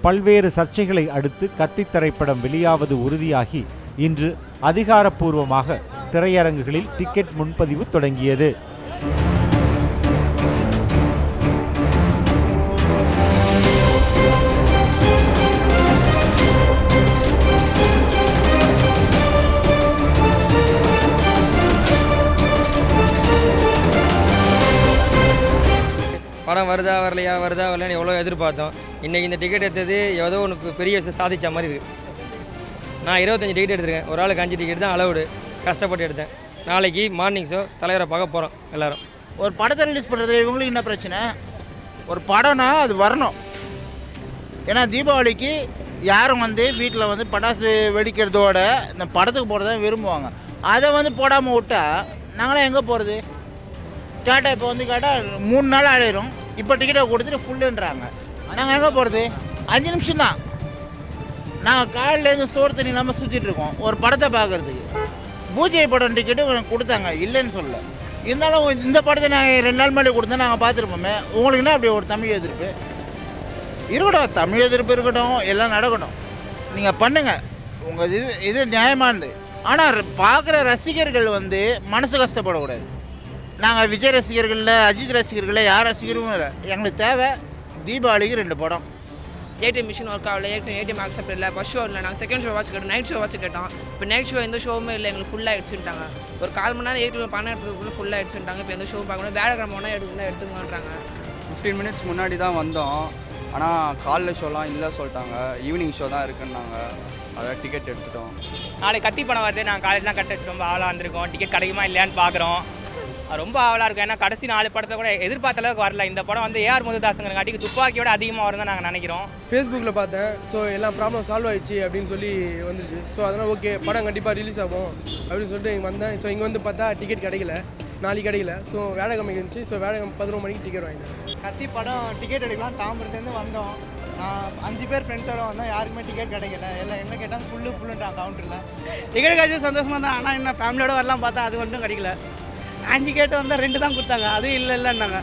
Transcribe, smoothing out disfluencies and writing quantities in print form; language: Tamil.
பல்வேறு சர்ச்சைகளை அடுத்து கத்தி திரைப்படம் வெளியாவது உறுதியாகி இன்று அதிகாரப்பூர்வமாக திரையரங்குகளில் டிக்கெட் முன்பதிவு தொடங்கியது. படம் வருதா வரலையான்னு எவ்வளோ எதிர்பார்த்தோம். இன்றைக்கி இந்த டிக்கெட் எடுத்தது ஏதோ ஒன்று பெரிய விஷயம் சாதித்த மாதிரி இருக்குது. நான் 25 டிக்கெட் எடுத்திருக்கேன். ஒரு ஆளுக்கு 5 டிக்கெட் தான் அலவுடு. கஷ்டப்பட்டு எடுத்தேன். நாளைக்கு மார்னிங் ஷோ தலைவரை பார்க்க போகிறோம் எல்லோரும். ஒரு படத்தை ரிலீஸ் பண்ணுறது இவங்களுக்கு என்ன பிரச்சனை? ஒரு படம்னா அது வரணும். ஏன்னா தீபாவளிக்கு யாரும் வீட்டில் பட்டாசு வெடிக்கிறதோட இந்த படத்துக்கு போகிறத விரும்புவாங்க. அதை போடாமல் விட்டால் நாங்களாம் எங்கே போகிறது? கேட்டால் இப்போ கேட்டால் 3 நாள் ஆகிடும். இப்போ டிக்கெட்டை கொடுத்துட்டு ஃபுல்லுன்றாங்க. நாங்கள் எங்கே போகிறது? 5 நிமிஷம் தான். நாங்கள் காலையிலேருந்து சோறு தண்ணி இல்லாமல் சுற்றிட்டுருக்கோம் ஒரு படத்தை பார்க்குறதுக்கு. பூஜை படம் டிக்கெட்டு கொடுத்தாங்க, இல்லைன்னு சொல்ல. இருந்தாலும் இந்த படத்தை நாங்கள் 2 நாள் முன்னாடி கொடுத்தா நாங்கள் பார்த்துருப்போமே. உங்களுக்குன்னா அப்படி ஒரு தமிழ் எதிர்ப்பு இருக்கட்டும், தமிழ் எதிர்ப்பு இருக்கட்டும், எல்லாம் நடக்கட்டும். நீங்கள் பண்ணுங்கள், உங்கள் இது நியாயமானது. ஆனால் பார்க்குற ரசிகர்கள் மனசு கஷ்டப்படக்கூடாது. நாங்கள் விஜய் ரசிகர்களில், அஜித் ரசிகர்களில் யார் ரசிகரும் இல்லை. எங்களுக்கு தேவை தீபாவளிக்கு 2 படம். ஏடிஎம் மிஷின் ஒர்க் ஆகல, ஏடிஎம் அக்செப்ட் இல்லை. ஃபர்ஸ்ட் ஷோ இல்லை, நாங்கள் செகண்ட் ஷோ வாட்ச் கேட்டோம், நைட் ஷோ வாட்ச் கேட்டோம். இப்போ நைட் ஷோ எந்த ஷோவுமே இல்லை, எங்களுக்கு ஃபுல்லாக எடுத்துட்டாங்க. ஒரு 1/4 மணி நேரம் 8 பணம் எடுத்துக்குள்ளே ஃபுல்லாக எடுத்துட்டாங்க. இப்போ எந்த ஷோ பார்க்கணும், வேலைக்கிழமை ஒன்றா எடுத்துக்கோன்றாங்க. 15 மினிட்ஸ் முன்னாடி தான் வந்தோம். ஆனால் காலைல ஷோலாம் இல்லை சொல்லிட்டாங்க. ஈவினிங் ஷோ தான் இருக்குன்னாங்க. அதான் டிக்கெட் எடுத்துட்டோம். நாளைக்கு கத்தி படம் வருது. நாங்கள் காலேஜ்லாம் கட்ட வச்சு ரொம்ப ஆவலாக வந்திருக்கோம். டிக்கெட் கிடைக்குமா இல்லையான்னு பார்க்குறோம். ரொம்ப ஆவலாக இருக்கும். ஏன்னா கடைசி 4 படத்தை கூட எதிர்பார்த்த அளவுக்கு வரல. இந்த படம் ஏஆர் முருகதாஸுங்கிறங்காட்டிக்கு துப்பாக்கியோட அதிகமாக வரும் தான் நாங்கள் நினைக்கிறோம். ஃபேஸ்புக்கில் பார்த்தேன். ஸோ எல்லாம் ப்ராப்ளம் சால்வ் ஆயிடுச்சு அப்படின்னு சொல்லி வந்துச்சு. ஸோ அதனால் ஓகே, படம் கண்டிப்பாக ரிலீஸ் ஆகும் அப்படின்னு சொல்லிட்டு இங்கே வந்தேன். ஸோ இங்கே பார்த்தா டிக்கெட் கிடைக்கல, நாளைக்கு கிடைக்கல. ஸோ வேலைக்கிழமை இருந்துச்சு. ஸோ வேலைக்கிழமை 11 மணிக்கு டிக்கெட் வாங்கிட்டேன். கத்தி படம் டிக்கெட் எடுக்கலாம் தாம்பரத்துலேருந்து வந்தோம். 5 பேர் ஃப்ரெண்ட்ஸோடு வந்தோம். யாருக்குமே டிக்கெட் கிடைக்கல. எல்லாம் என்ன கேட்டால் ஃபுல்லுன்றாங்க கவுண்டரில். டிக்கெட் கிடைச்சது சந்தோஷமாக தான். ஆனால் என்ன ஃபேமிலியோட வரலாம் பார்த்தா அது மட்டும் கிடைக்கல. 5 கேட்டு 2 தான் கொடுத்தாங்க. அதுவும் இல்லைன்னாங்க.